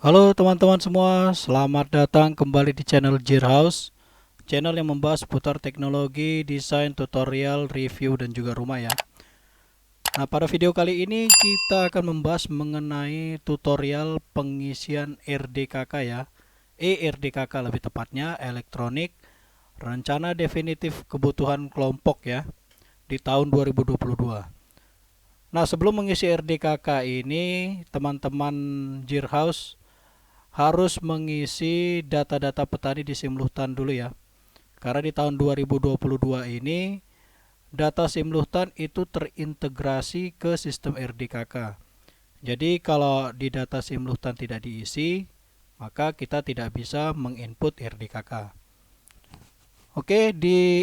Halo teman-teman semua, selamat datang kembali di channel Gearhouse, channel yang membahas seputar teknologi, desain, tutorial, review, dan juga rumah ya. Nah, pada video kali ini kita akan membahas mengenai tutorial pengisian RDKK ya, ERDKK lebih tepatnya, elektronik rencana definitif kebutuhan kelompok ya, di tahun 2022. Nah, sebelum mengisi RDKK ini, teman-teman Gearhouse harus mengisi data-data petani di Simluhtan dulu ya. Karena di tahun 2022 ini data Simluhtan itu terintegrasi ke sistem RDKK. Jadi kalau di data Simluhtan tidak diisi, maka kita tidak bisa menginput RDKK. Oke,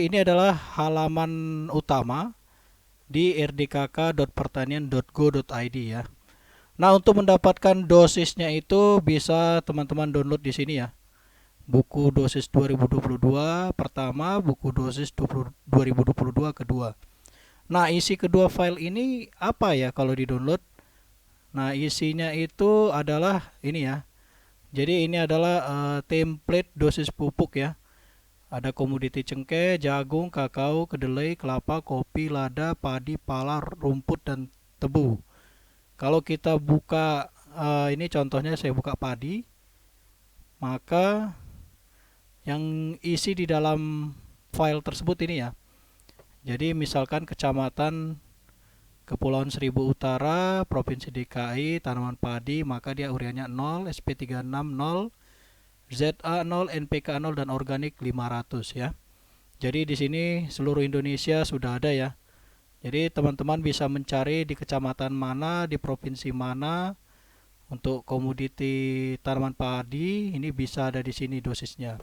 ini adalah halaman utama di rdkk.pertanian.go.id ya. Nah, untuk mendapatkan dosisnya itu bisa teman-teman download di sini ya. Buku dosis 2022 pertama, buku dosis 2022 kedua. Nah, isi kedua file ini apa ya kalau di-download? Nah, isinya itu adalah ini ya. Jadi ini adalah template dosis pupuk ya. Ada komoditi cengkeh, jagung, kakao, kedelai, kelapa, kopi, lada, padi, pala, rumput, dan tebu. Kalau kita buka ini contohnya saya buka padi, maka yang isi di dalam file tersebut ini ya. Jadi misalkan kecamatan Kepulauan Seribu Utara, Provinsi DKI, tanaman padi, maka dia ureanya 0, SP36 0, ZA 0, NPK 0, dan organik 500 ya. Jadi di sini seluruh Indonesia sudah ada ya. Jadi teman-teman bisa mencari di kecamatan mana, di provinsi mana untuk komoditi tanaman padi, ini bisa ada di sini dosisnya.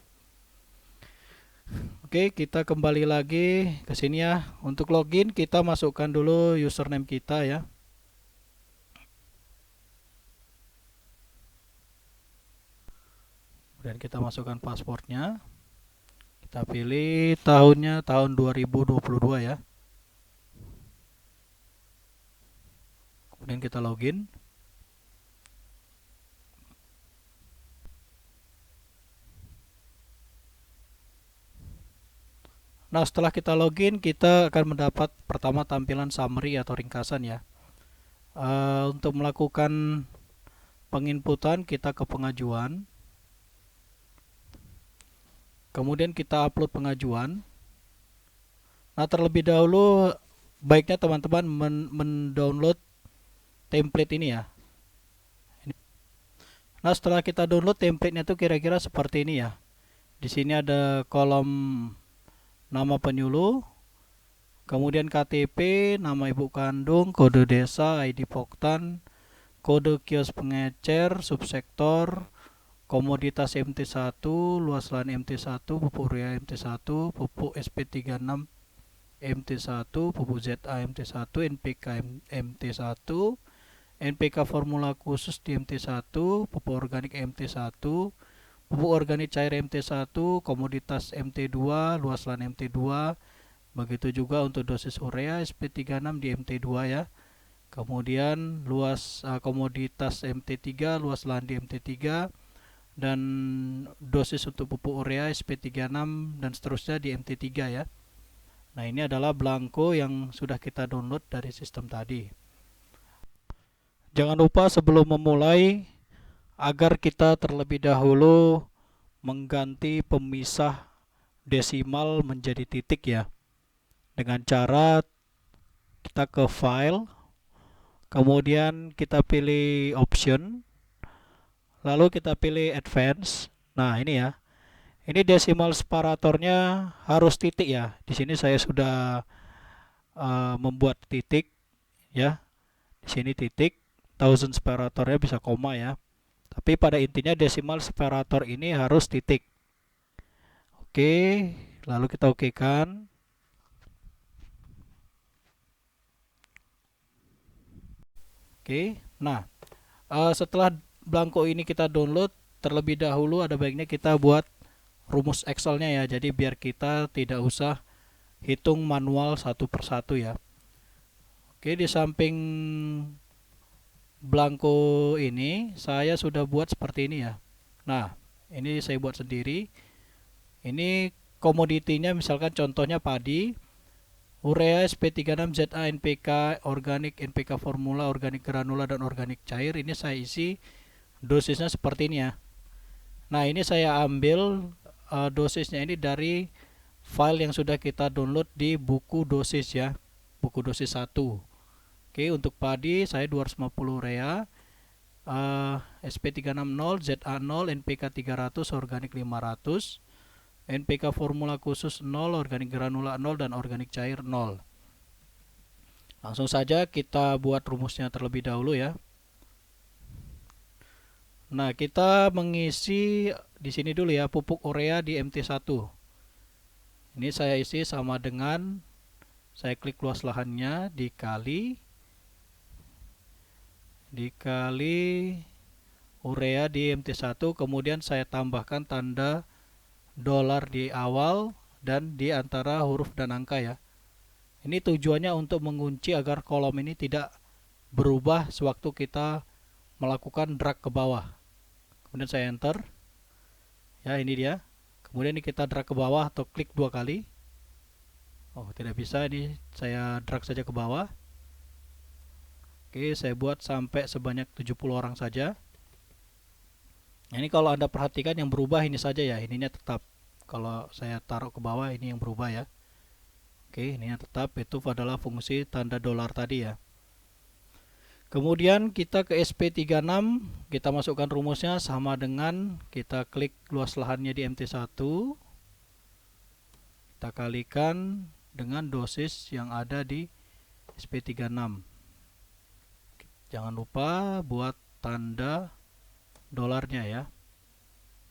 Oke, kita kembali lagi ke sini ya. Untuk login kita masukkan dulu username kita ya. Kemudian kita masukkan passwordnya. Kita pilih tahunnya tahun 2022 ya. Kemudian kita login. Nah, setelah kita login, kita akan mendapat pertama tampilan summary atau ringkasan ya. Untuk melakukan penginputan, kita ke pengajuan. Kemudian kita upload pengajuan. Nah, terlebih dahulu baiknya teman-teman mendownload template ini ya. Nah, setelah kita download template-nya tuh kira-kira seperti ini ya. Di sini ada kolom nama penyuluh, kemudian KTP, nama ibu kandung, kode desa, ID Poktan, kode kios pengecer, subsektor, komoditas MT1, luas lahan MT1, pupuk urea MT1, pupuk SP36 MT1, pupuk ZA MT1, NPK MT1, NPK formula khusus di MT1, pupuk organik MT1, pupuk organik cair MT1, komoditas MT2, luas lahan MT2, begitu juga untuk dosis urea SP36 di MT2 ya. Kemudian luas komoditas MT3, luas lahan di MT3, dan dosis untuk pupuk urea SP36 dan seterusnya di MT3 ya. Nah, ini adalah blanko yang sudah kita download dari sistem tadi. Jangan lupa sebelum memulai agar kita terlebih dahulu mengganti pemisah desimal menjadi titik ya. Dengan cara kita ke file, kemudian kita pilih option, lalu kita pilih advance. Nah, ini ya. Ini desimal separatornya harus titik ya. Di sini saya sudah membuat titik ya. Di sini titik, thousand separatornya bisa koma ya. Tapi pada intinya desimal separator ini harus titik. Oke, lalu kita okekan. Oke, nah setelah blanko ini kita download, terlebih dahulu ada baiknya kita buat rumus Excelnya ya. Jadi biar kita tidak usah hitung manual satu persatu ya. Oke, di samping blanko ini saya sudah buat seperti ini ya. Nah, ini saya buat sendiri. Ini komoditinya misalkan contohnya padi, urea SP36ZA NPK organik, NPK formula, organik granula dan organik cair. Ini saya isi dosisnya seperti ini ya. Nah, ini saya ambil dosisnya ini dari file yang sudah kita download di buku dosis ya. Buku dosis 1. Oke, untuk padi saya 250 urea, SP360, ZA0, NPK 300, organik 500, NPK formula khusus 0, organik granula 0, dan organik cair 0. Langsung saja kita buat rumusnya terlebih dahulu ya. Nah, kita mengisi di sini dulu ya, pupuk urea di MT1. Ini saya isi sama dengan, saya klik luas lahannya, dikali urea di MT1, kemudian saya tambahkan tanda dolar di awal dan di antara huruf dan angka ya. Ini tujuannya untuk mengunci agar kolom ini tidak berubah sewaktu kita melakukan drag ke bawah. Kemudian saya enter. Ya, ini dia. Kemudian ini kita drag ke bawah atau klik 2 kali. Oh, tidak bisa, ini saya drag saja ke bawah. Oke, saya buat sampai sebanyak 70 orang saja. Nah, ini kalau Anda perhatikan yang berubah ini saja ya, ininya tetap. Kalau saya taruh ke bawah ini yang berubah ya. Oke, ininya tetap, itu adalah fungsi tanda dolar tadi ya. Kemudian kita ke SP36, kita masukkan rumusnya sama dengan kita klik luas lahannya di MT1. Kita kalikan dengan dosis yang ada di SP36. Jangan lupa buat tanda dolarnya ya.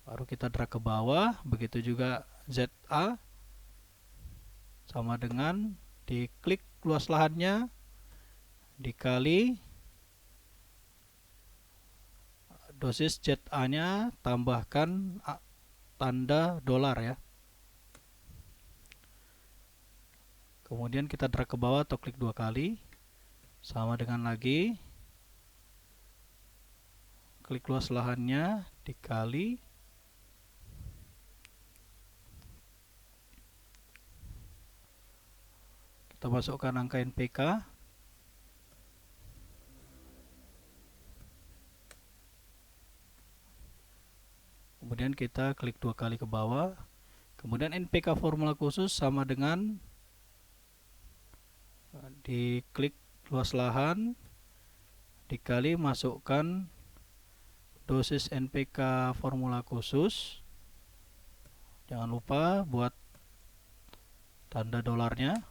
Baru kita drag ke bawah, begitu juga ZA sama dengan diklik luas lahannya dikali dosis ZA-nya tambahkan tanda dolar ya. Kemudian kita drag ke bawah atau klik 2 kali. Sama dengan lagi klik luas lahannya dikali kita masukkan angka NPK. Kemudian kita klik 2 kali ke bawah. Kemudian NPK formula khusus sama dengan diklik luas lahan dikali masukkan dosis NPK formula khusus. Jangan lupa buat tanda dolarnya.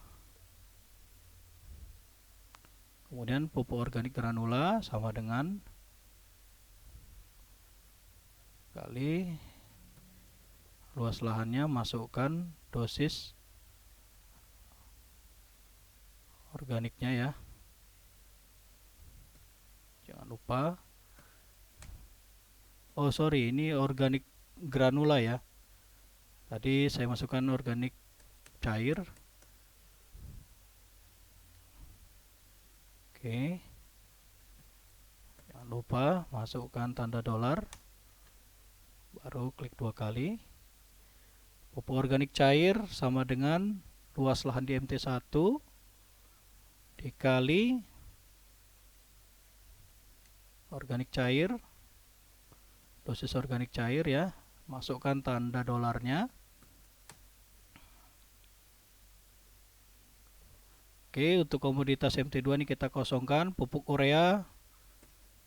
Kemudian pupuk organik granula sama dengan kali luas lahannya masukkan dosis organiknya ya. Jangan lupa. Oh sorry, ini organik granula ya. Tadi saya masukkan organik cair. Oke. Jangan lupa masukkan tanda dolar. Baru klik 2 kali. Pupuk organik cair sama dengan luas lahan di MT1 dikali organik cair, dosis organik cair ya, masukkan tanda dolarnya. Oke, untuk komoditas MT2 ini kita kosongkan. Pupuk urea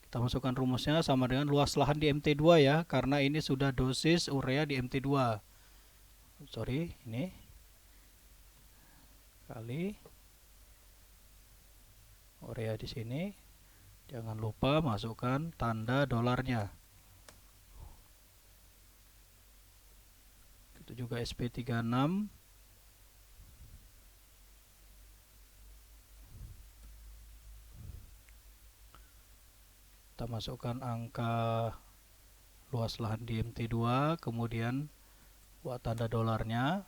kita masukkan rumusnya sama dengan luas lahan di MT2 ya, karena ini sudah dosis urea di MT2. Sorry, ini kali urea di sini. Jangan lupa masukkan tanda dolarnya. Itu juga SP36. Kita masukkan angka luas lahan di MT2, kemudian buat tanda dolarnya.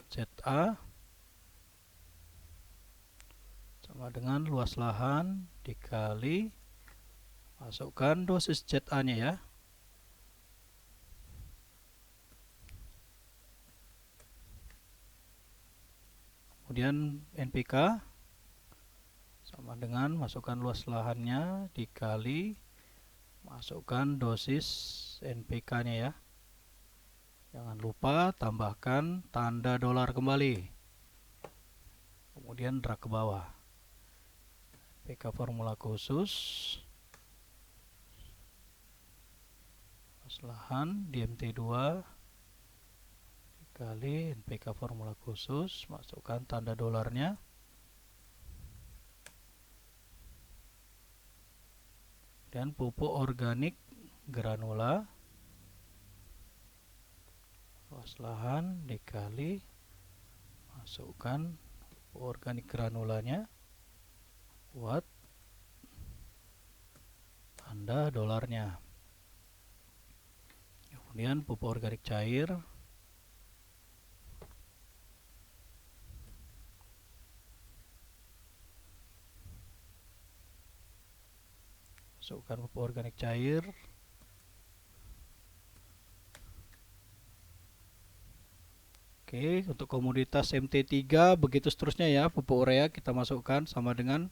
ZA sama dengan luas lahan dikali, masukkan dosis ZA nya ya. Kemudian NPK sama dengan masukkan luas lahannya dikali, masukkan dosis NPK nya ya. Jangan lupa tambahkan tanda dolar kembali. Kemudian drag ke bawah. NPK formula khusus, luas lahan di MT2 dikali NPK formula khusus, masukkan tanda dolarnya. Dan pupuk organik granula, luas lahan dikali, masukkan pupuk organik granulanya, buat tanda dolarnya. Kemudian pupuk organik cair, masukkan pupuk organik cair. Oke, untuk komoditas MT3 begitu seterusnya ya. Pupuk urea kita masukkan sama dengan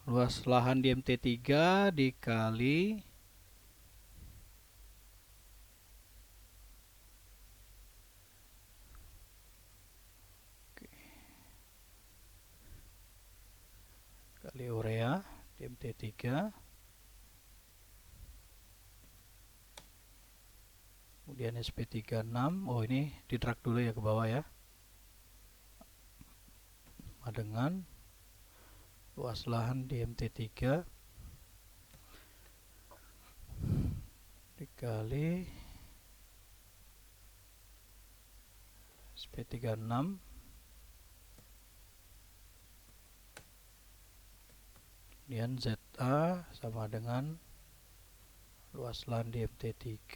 luas lahan di MT3 dikali urea di MT3. Kemudian SP36, oh ini di drag dulu ya ke bawah ya. Sama dengan luas lahan di MT3 dikali SP36. Kemudian ZA sama dengan luas lahan di MT3,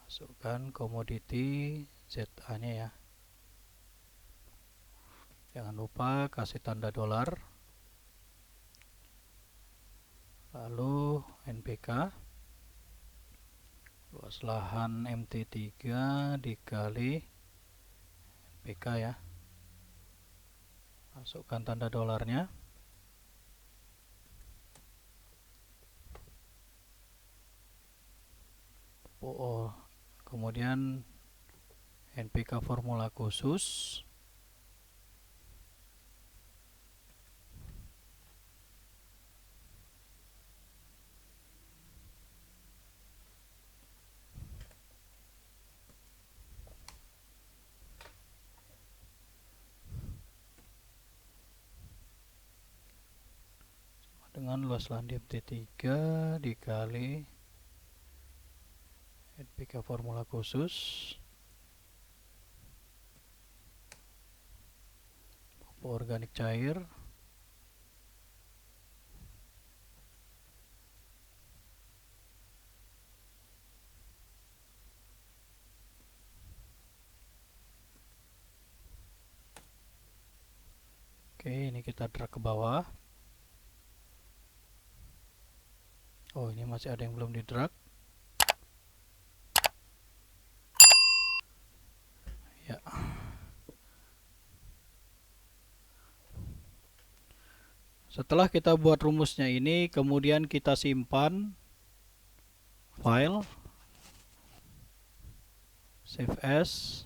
masukkan komoditi ZA nya ya. Jangan lupa kasih tanda dolar. Lalu NPK, luas lahan MT3 dikali NPK ya. Masukkan tanda dolarnya. Kemudian NPK formula khusus, dengan luas lahan di MT3 dikali NPK formula khusus, pupuk organik cair, oke ini kita drag ke bawah. Oh ini masih ada yang belum di drag ya. Setelah kita buat rumusnya ini, kemudian kita simpan file, save as,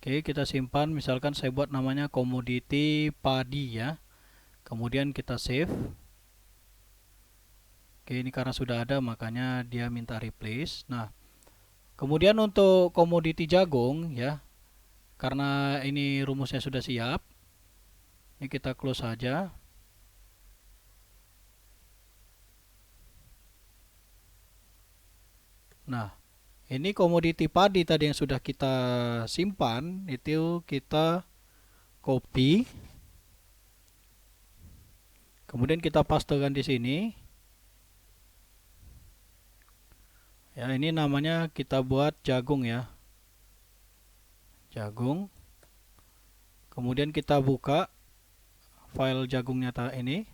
oke kita simpan, misalkan saya buat namanya komoditi padi ya. Kemudian kita save. Oke ini karena sudah ada makanya dia minta replace. Nah kemudian untuk komoditi jagung ya, karena ini rumusnya sudah siap, ini kita close saja. Nah ini komoditi padi tadi yang sudah kita simpan, itu kita copy, Kemudian kita pastekan di sini. Ya, ini namanya kita buat jagung ya. Jagung. Kemudian kita buka file jagungnya ini.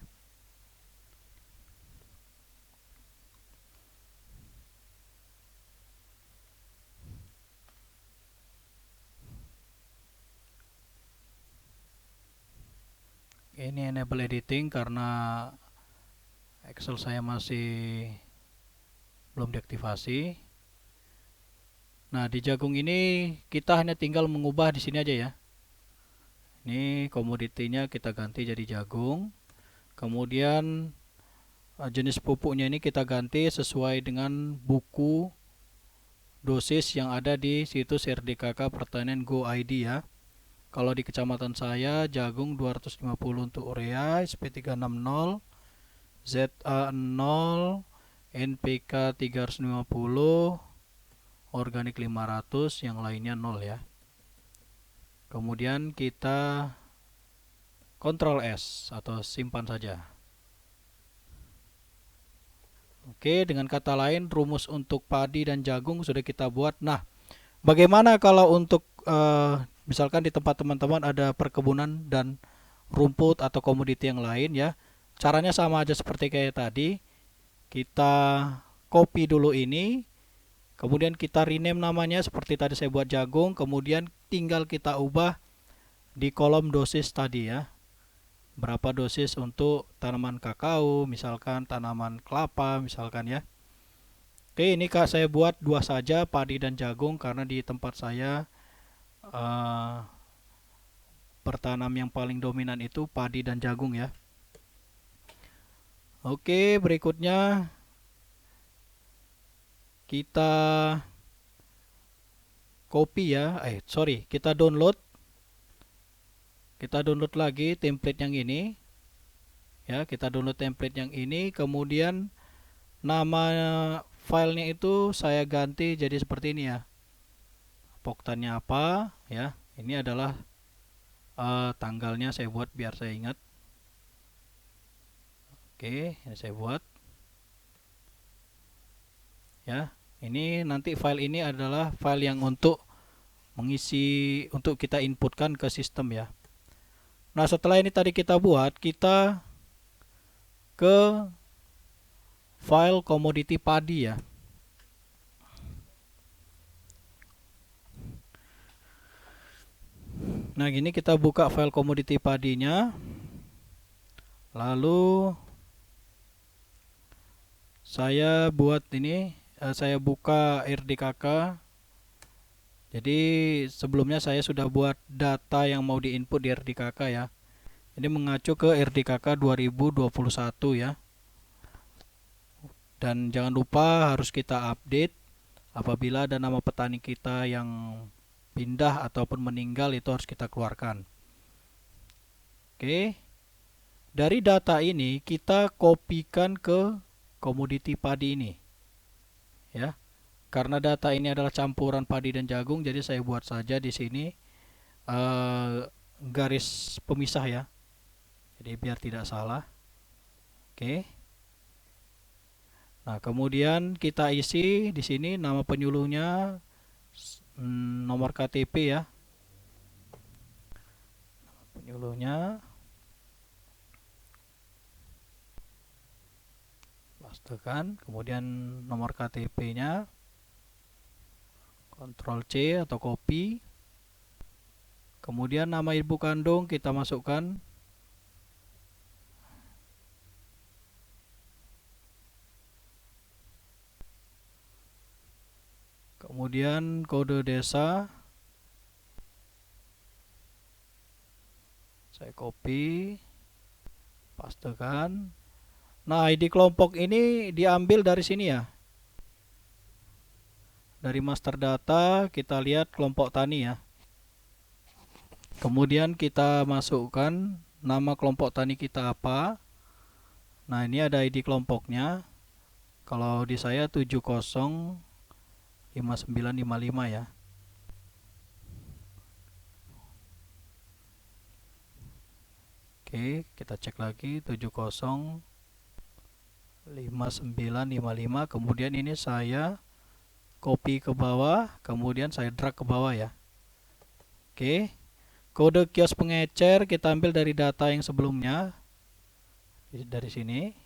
Ini enable editing karena Excel saya masih belum diaktifasi. Nah, di jagung ini kita hanya tinggal mengubah di sini aja ya. Ini komoditinya kita ganti jadi jagung. Kemudian jenis pupuknya ini kita ganti sesuai dengan buku dosis yang ada di situs RDKK Pertanian Go ID ya. Kalau di kecamatan saya jagung 250 untuk urea, SP360, ZA0, NPK 350, organik 500, yang lainnya 0 ya. Kemudian kita Ctrl S atau simpan saja. Oke, dengan kata lain rumus untuk padi dan jagung sudah kita buat. Nah, bagaimana kalau untuk misalkan di tempat teman-teman ada perkebunan dan rumput atau komoditi yang lain ya. Caranya sama aja seperti kayak tadi. Kita copy dulu ini, kemudian kita rename namanya seperti tadi saya buat jagung, kemudian tinggal kita ubah di kolom dosis tadi ya. Berapa dosis untuk tanaman kakao, misalkan tanaman kelapa misalkan ya. Oke, ini Kak saya buat dua saja, padi dan jagung, karena di tempat saya bertanam yang paling dominan itu padi dan jagung ya. Oke, berikutnya kita copy ya, kita download. Kita download lagi template yang ini. Ya, kita download template yang ini, kemudian nama filenya itu saya ganti jadi seperti ini ya. Poktannya apa ya? Ini adalah tanggalnya saya buat biar saya ingat. Oke, ini saya buat. Ya, ini nanti file ini adalah file yang untuk mengisi, untuk kita inputkan ke sistem ya. Nah, setelah ini tadi kita buat, kita ke file komoditi padi ya. Nah, gini kita buka file komoditi padinya. Lalu saya buat ini, saya buka RDKK. Jadi sebelumnya saya sudah buat data yang mau diinput di RDKK ya. Ini mengacu ke RDKK 2021 ya. Dan jangan lupa harus kita update apabila ada nama petani kita yang pindah ataupun meninggal, itu harus kita keluarkan. Oke. Dari data ini kita kopikan ke komoditi padi ini. Ya. Karena data ini adalah campuran padi dan jagung, jadi saya buat saja di sini garis pemisah ya. Jadi biar tidak salah. Oke. Nah, kemudian kita isi di sini nama penyuluhnya, nomor KTP ya. Penyuluhnya pastekan, kemudian nomor KTP-nya, Ctrl C atau copy. Kemudian nama ibu kandung kita masukkan. Kemudian kode desa saya copy, pastekan. Nah, ID kelompok ini diambil dari sini ya. Dari master data kita lihat kelompok tani ya. Kemudian kita masukkan nama kelompok tani kita apa. Nah, ini ada ID kelompoknya. Kalau di saya 705955 ya. Oke, kita cek lagi 705955. Kemudian ini saya copy ke bawah, kemudian saya drag ke bawah ya. Oke. Kode kios pengecer kita ambil dari data yang sebelumnya. Dari sini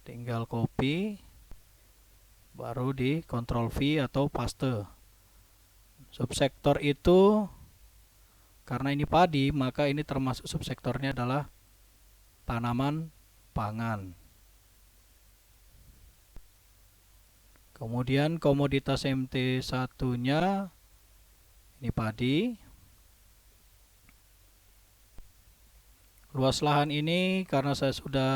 tinggal copy, baru di Ctrl V atau paste. Subsektor itu karena ini padi, maka ini termasuk subsektornya adalah tanaman pangan. Kemudian komoditas MT1-nya ini padi. Luas lahan ini karena saya sudah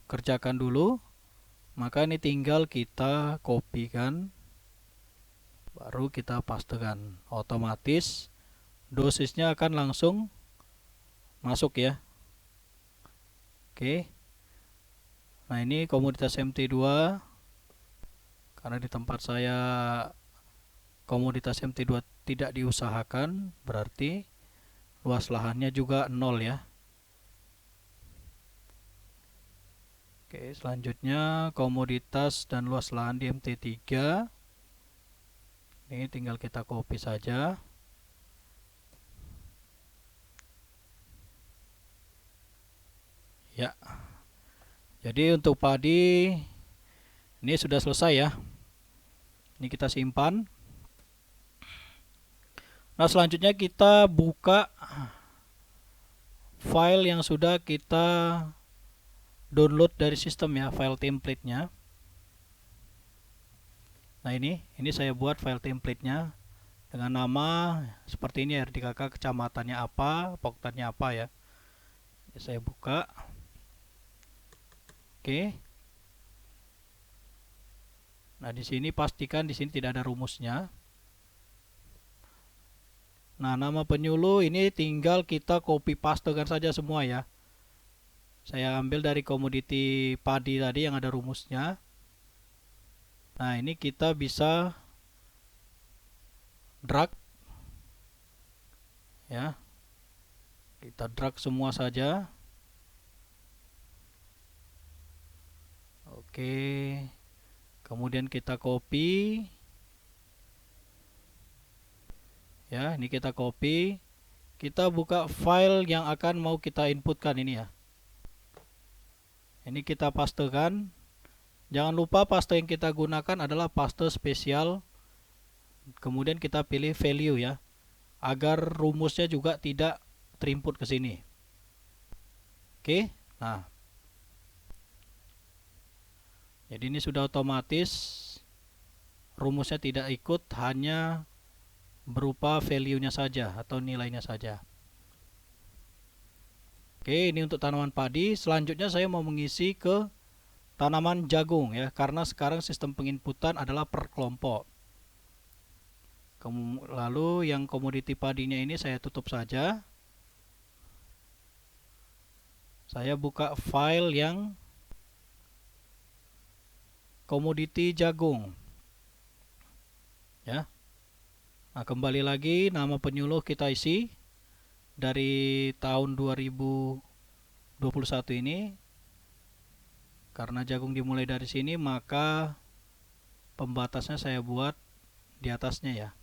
kerjakan dulu, maka ini tinggal kita kopikan, baru kita pastekan. Otomatis dosisnya akan langsung masuk ya. Oke. Nah, ini komoditas MT2. Karena di tempat saya komoditas MT2 tidak diusahakan, berarti luas lahannya juga 0 ya. Oke, selanjutnya komoditas dan luas lahan di MT3. Ini tinggal kita copy saja. Ya. Jadi untuk padi ini sudah selesai ya. Ini kita simpan. Nah, selanjutnya kita buka file yang sudah kita download dari sistem ya, file template-nya. Nah, ini saya buat file template-nya dengan nama seperti ini, RDKK, kecamatannya apa, poktannya apa ya. Ini saya buka. Oke. Nah, di sini pastikan di sini tidak ada rumusnya. Nah, nama penyuluh ini tinggal kita copy pastekan saja semua ya. Saya ambil dari komoditi padi tadi yang ada rumusnya. Nah, ini kita bisa drag ya. Kita drag semua saja. Oke. Kemudian kita copy. Ya, ini kita copy. Kita buka file yang akan mau kita inputkan ini ya. Ini kita pastekan. Jangan lupa paste yang kita gunakan adalah paste spesial. Kemudian kita pilih value ya, agar rumusnya juga tidak terinput ke sini. Oke. Nah, jadi ini sudah otomatis rumusnya tidak ikut, hanya berupa value-nya saja atau nilainya saja. Oke, ini untuk tanaman padi. Selanjutnya saya mau mengisi ke tanaman jagung ya, karena sekarang sistem penginputan adalah per kelompok. Lalu yang komoditi padinya ini saya tutup saja. Saya buka file yang komoditi jagung. Ya. Nah, kembali lagi nama penyuluh kita isi dari tahun 2021 ini. Karena jagung dimulai dari sini, maka pembatasnya saya buat di atasnya ya.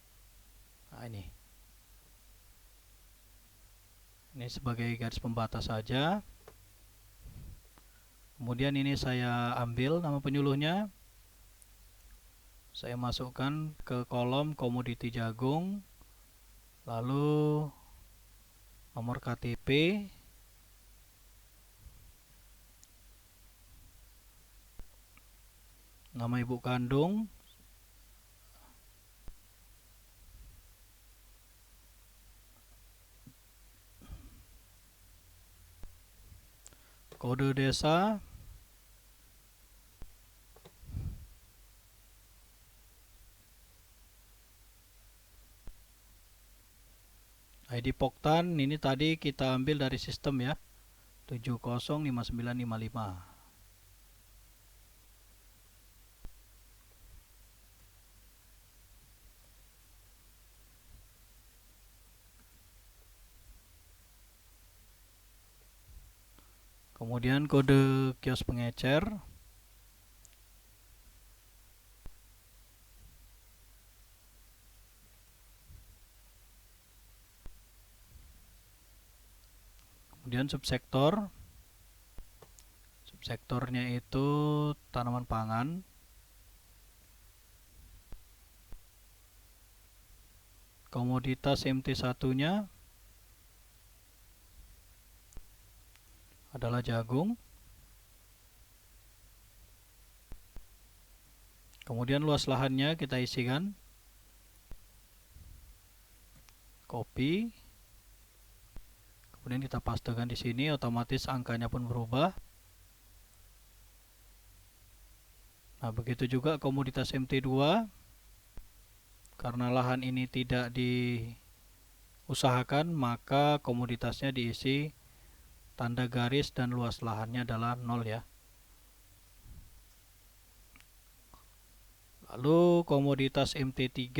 Nah, ini sebagai garis pembatas saja. Kemudian ini saya ambil nama penyuluhnya. Saya masukkan ke kolom komoditi jagung. Lalu nomor KTP, nama ibu kandung, kode desa, ID Poktan ini tadi kita ambil dari sistem ya, 705955. Kemudian kode kios pengecer. Kemudian subsektor. Subsektornya itu tanaman pangan. Komoditas MT1-nya adalah jagung. Kemudian luas lahannya kita isikan copy. Kemudian kita pastekan di sini, otomatis angkanya pun berubah. Nah, begitu juga komoditas MT2. Karena lahan ini tidak diusahakan, maka komoditasnya diisi tanda garis dan luas lahannya adalah 0 ya. Lalu komoditas MT3,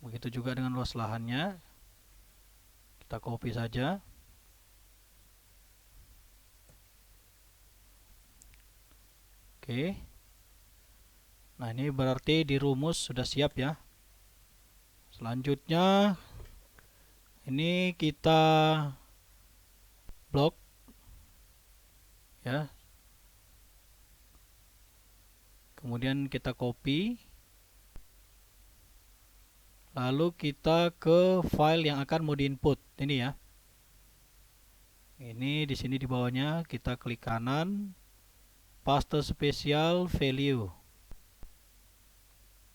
begitu juga dengan luas lahannya, kita copy saja. Oke. Nah, ini berarti di rumus sudah siap ya. Selanjutnya ini kita blok ya. Kemudian kita copy. Lalu kita ke file yang akan mau diinput. Ini ya. Ini di sini di bawahnya kita klik kanan, paste spesial value.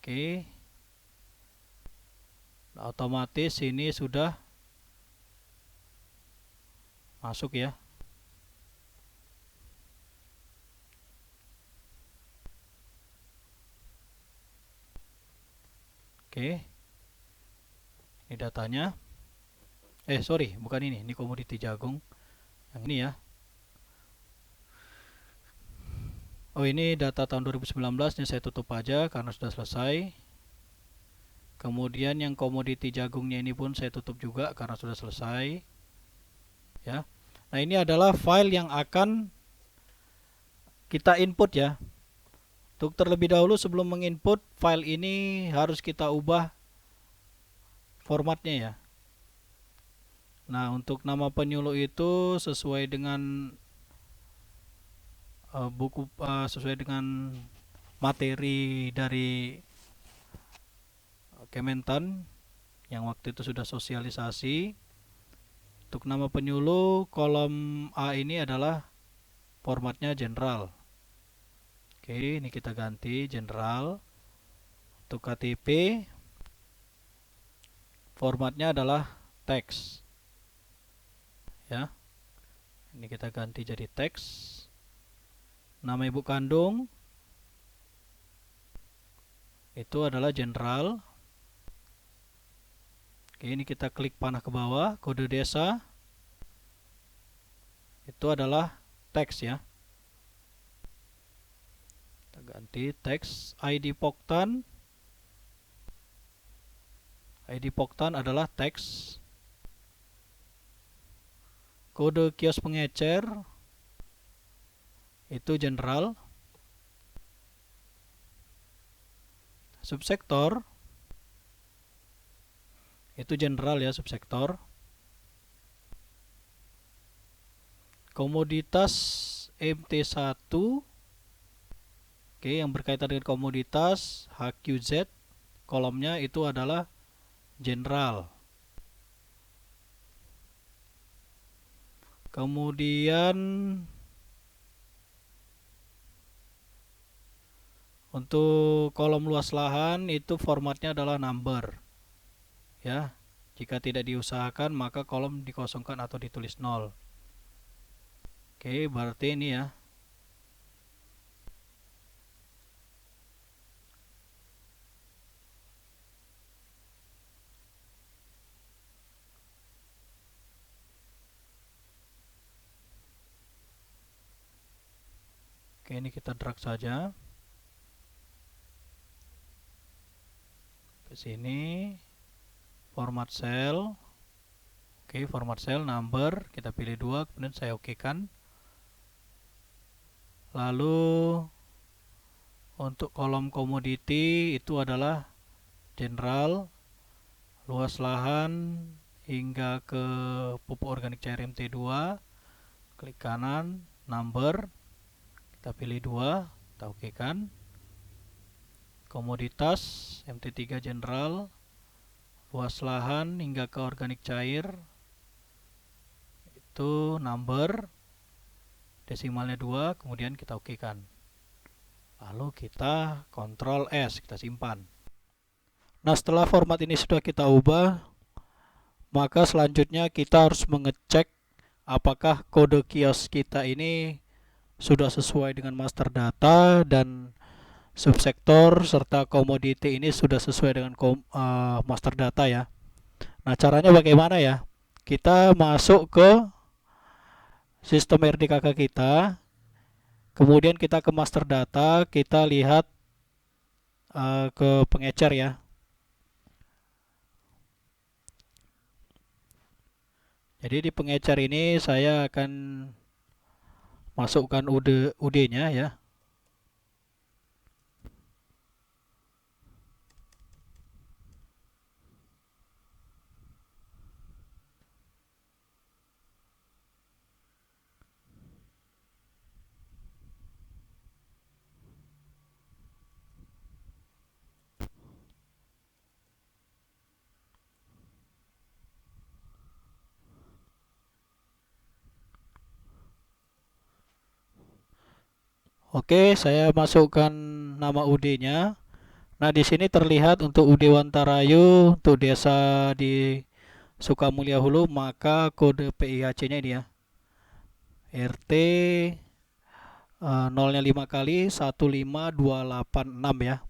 Oke. Nah, otomatis ini sudah masuk ya. Oke. Ini datanya. Sorry, bukan ini. Ini komoditi jagung. Yang ini ya. Oh, ini data tahun 2019. Ini saya tutup aja karena sudah selesai. Kemudian yang komoditi jagungnya ini pun saya tutup juga karena sudah selesai. Ya. Nah, ini adalah file yang akan kita input ya. Untuk terlebih dahulu sebelum menginput file ini harus kita ubah formatnya ya. Nah, untuk nama penyuluh itu sesuai dengan sesuai dengan materi dari Kementan yang waktu itu sudah sosialisasi. Untuk nama penyuluh kolom A ini adalah formatnya general. Oke, ini kita ganti general. Untuk KTP formatnya adalah teks. Ya. Ini kita ganti jadi teks. Nama ibu kandung itu adalah general. Oke, ini kita klik panah ke bawah, kode desa itu adalah teks ya. Kita ganti teks. ID Poktan adalah teks. Kode kios pengecer itu general. Subsektor itu general ya, subsektor. Komoditas MT1, oke, yang berkaitan dengan komoditas HQZ, kolomnya itu adalah general. Kemudian untuk kolom luas lahan itu formatnya adalah number. Ya, jika tidak diusahakan maka kolom dikosongkan atau ditulis 0. Oke, berarti ini ya. Oke, ini kita drag saja ke sini, format cell. Oke, format cell number kita pilih 2, kemudian saya okekan. Lalu untuk kolom komoditi itu adalah general, luas lahan hingga ke pupuk organik cair MT2. Klik kanan, number, kita pilih 2, kita okekan. Komoditas MT3 general, luas lahan hingga ke organik cair itu number, desimalnya 2, kemudian kita okekan. Lalu kita Ctrl S, kita simpan. Nah, setelah format ini sudah kita ubah, maka selanjutnya kita harus mengecek apakah kode kios kita ini sudah sesuai dengan master data dan subsektor serta komoditi ini sudah sesuai dengan master data ya. Nah, caranya bagaimana ya? Kita masuk ke sistem RDKK kita, kemudian kita ke master data, kita lihat ke pengecer ya. Jadi di pengecer ini saya akan masukkan UD-nya ya. Oke, saya masukkan nama UD-nya. Nah, di sini terlihat untuk UD Wantarayu untuk desa di Sukamulya Hulu, maka kode PIHC-nya ini ya. RT 0-nya 5 kali 15286 ya.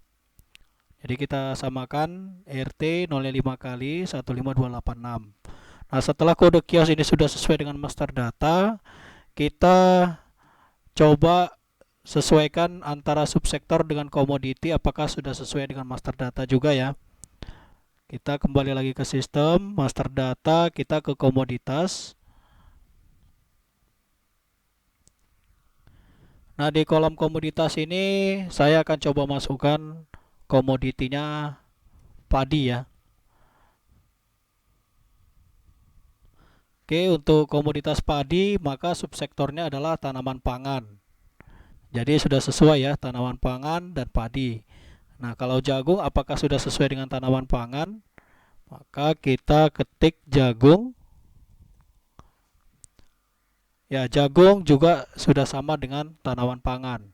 Jadi kita samakan RT 0-nya 5 kali 15286. Nah, setelah kode kios ini sudah sesuai dengan master data, kita coba sesuaikan antara subsektor dengan komoditi apakah sudah sesuai dengan master data juga ya. Kita kembali lagi ke sistem, master data, kita ke komoditas. Nah, di kolom komoditas ini saya akan coba masukkan komoditinya padi ya. Oke, untuk komoditas padi maka subsektornya adalah tanaman pangan. Jadi sudah sesuai ya, tanaman pangan dan padi. Nah, kalau jagung apakah sudah sesuai dengan tanaman pangan? Maka kita ketik jagung. Ya, jagung juga sudah sama dengan tanaman pangan.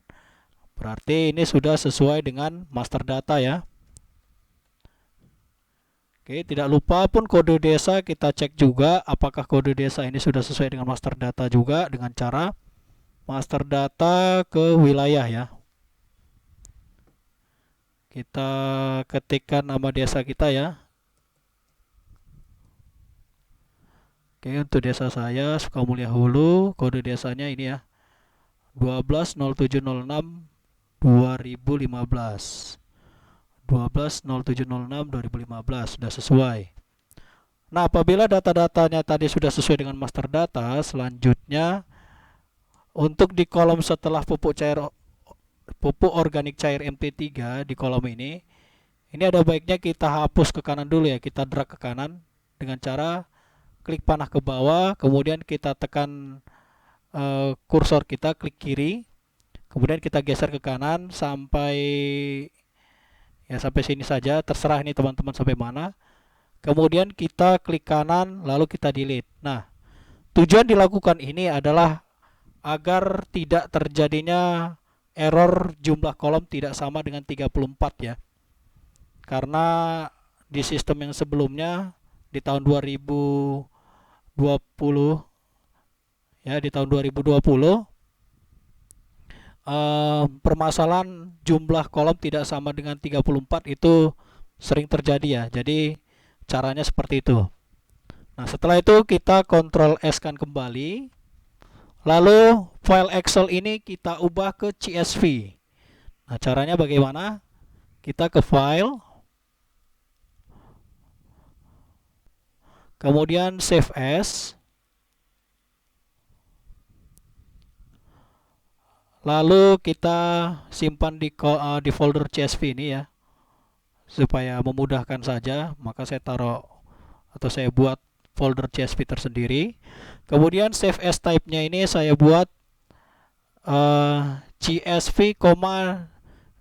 Berarti ini sudah sesuai dengan master data ya. Oke, tidak lupa pun kode desa kita cek juga apakah kode desa ini sudah sesuai dengan master data juga dengan cara master data ke wilayah ya. Kita ketikkan nama desa kita ya. Oke, untuk desa saya Sukamulya Hulu, kode desanya ini ya. 120706 2015. 120706 2015 sudah sesuai. Nah, apabila data-datanya tadi sudah sesuai dengan master data, selanjutnya untuk di kolom setelah pupuk organik cair MT3 di kolom ini ada baiknya kita hapus ke kanan dulu ya. Kita drag ke kanan dengan cara klik panah ke bawah, kemudian kita tekan kursor kita, klik kiri, kemudian kita geser ke kanan sampai sampai sini saja, terserah ini teman-teman sampai mana. Kemudian kita klik kanan lalu kita delete. Nah, tujuan dilakukan ini adalah agar tidak terjadinya error jumlah kolom tidak sama dengan 34 ya. Karena di sistem yang sebelumnya di tahun 2020 ya, di tahun 2020 permasalahan jumlah kolom tidak sama dengan 34 itu sering terjadi ya. Jadi caranya seperti itu. Nah, setelah itu kita Ctrl S kan kembali. Lalu file Excel ini kita ubah ke CSV. Nah, caranya bagaimana? Kita ke file, kemudian save as, lalu kita simpan di folder CSV ini ya, supaya memudahkan saja. Maka saya taruh atau saya buat folder CSV tersendiri. Kemudian save as type-nya ini saya buat CSV,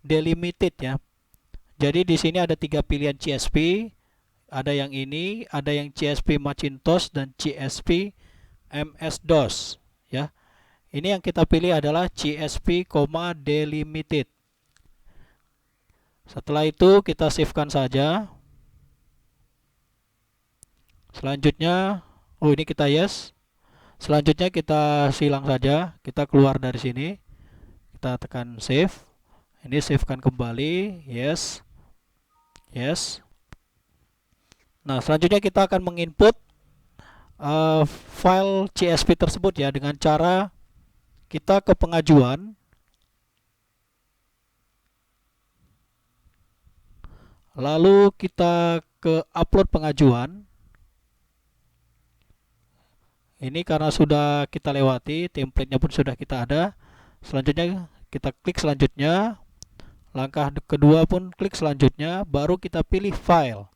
delimited ya. Jadi di sini ada 3 pilihan CSV, ada yang ini, ada yang CSV Macintosh dan CSV MS-DOS ya. Ini yang kita pilih adalah CSV, delimited. Setelah itu kita savekan saja. Selanjutnya, ini kita yes. Selanjutnya kita silang saja, kita keluar dari sini. Kita tekan save. Ini savekan kembali, yes. Yes. Nah, selanjutnya kita akan menginput file CSV tersebut ya, dengan cara kita ke pengajuan, lalu kita ke upload pengajuan. Ini karena sudah kita lewati, template-nya pun sudah kita ada. Selanjutnya kita klik selanjutnya. Langkah kedua pun klik selanjutnya, baru kita pilih file.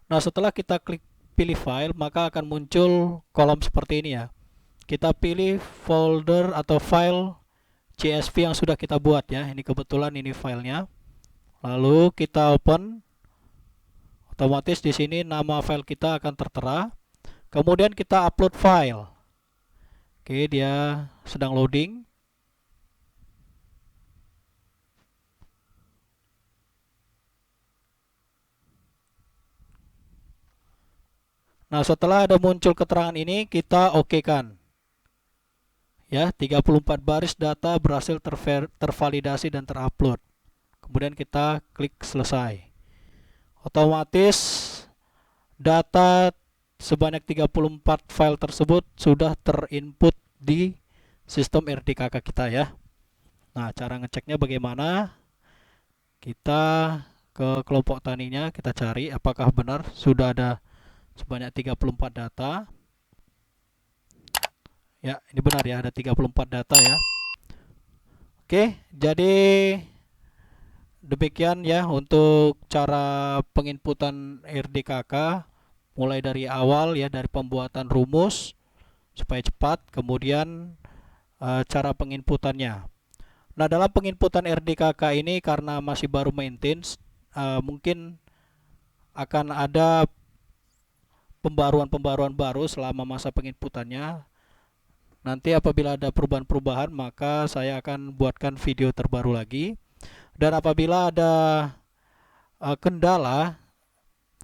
Nah, setelah kita klik pilih file, maka akan muncul kolom seperti ini ya. Kita pilih folder atau file CSV yang sudah kita buat ya. Ini kebetulan ini filenya. Lalu kita open. Otomatis di sini nama file kita akan tertera. Kemudian kita upload file. Oke, dia sedang loading. Nah, setelah ada muncul keterangan ini, kita oke-kan. Ya, 34 baris data berhasil tervalidasi dan terupload. Kemudian kita klik selesai. Otomatis data sebanyak 34 file tersebut sudah terinput di sistem RDKK kita ya. Nah, cara ngeceknya bagaimana? Kita ke kelompok taninya, kita cari apakah benar sudah ada sebanyak 34 data. Ya, ini benar ya, ada 34 data ya. Oke, jadi demikian ya untuk cara penginputan RDKK, mulai dari awal ya, dari pembuatan rumus supaya cepat, kemudian cara penginputannya. Nah, dalam penginputan RDKK ini karena masih baru maintenance, mungkin akan ada pembaruan-pembaruan baru selama masa penginputannya. Nanti apabila ada perubahan-perubahan, maka saya akan buatkan video terbaru lagi. Dan apabila ada kendala,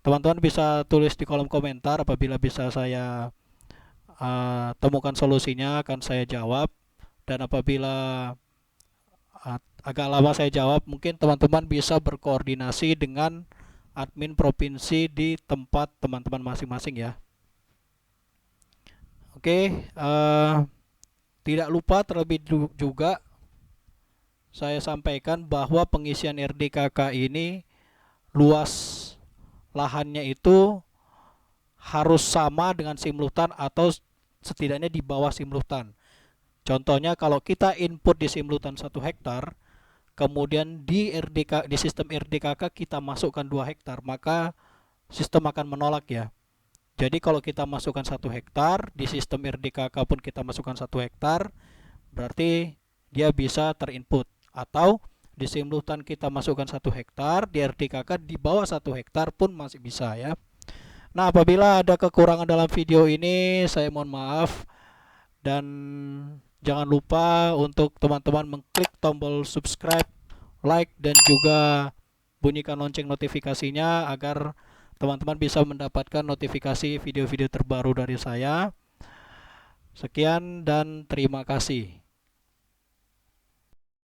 teman-teman bisa tulis di kolom komentar. Apabila bisa saya temukan solusinya, akan saya jawab. Dan apabila agak lama saya jawab, mungkin teman-teman bisa berkoordinasi dengan admin provinsi di tempat teman-teman masing-masing ya. Oke, tidak lupa terlebih juga saya sampaikan bahwa pengisian RDKK ini luas lahannya itu harus sama dengan simultan atau setidaknya di bawah simultan. Contohnya kalau kita input di simultan 1 hektar, kemudian di sistem RDKK kita masukkan 2 hektar, maka sistem akan menolak ya. Jadi kalau kita masukkan 1 hektar, di sistem RDKK pun kita masukkan 1 hektar, berarti dia bisa terinput. Atau di simultan kita masukkan 1 hektar, di RDKK di bawah 1 hektar pun masih bisa ya. Nah, apabila ada kekurangan dalam video ini, saya mohon maaf. Dan jangan lupa untuk teman-teman mengklik tombol subscribe, like, dan juga bunyikan lonceng notifikasinya agar teman-teman bisa mendapatkan notifikasi video-video terbaru dari saya. Sekian dan terima kasih.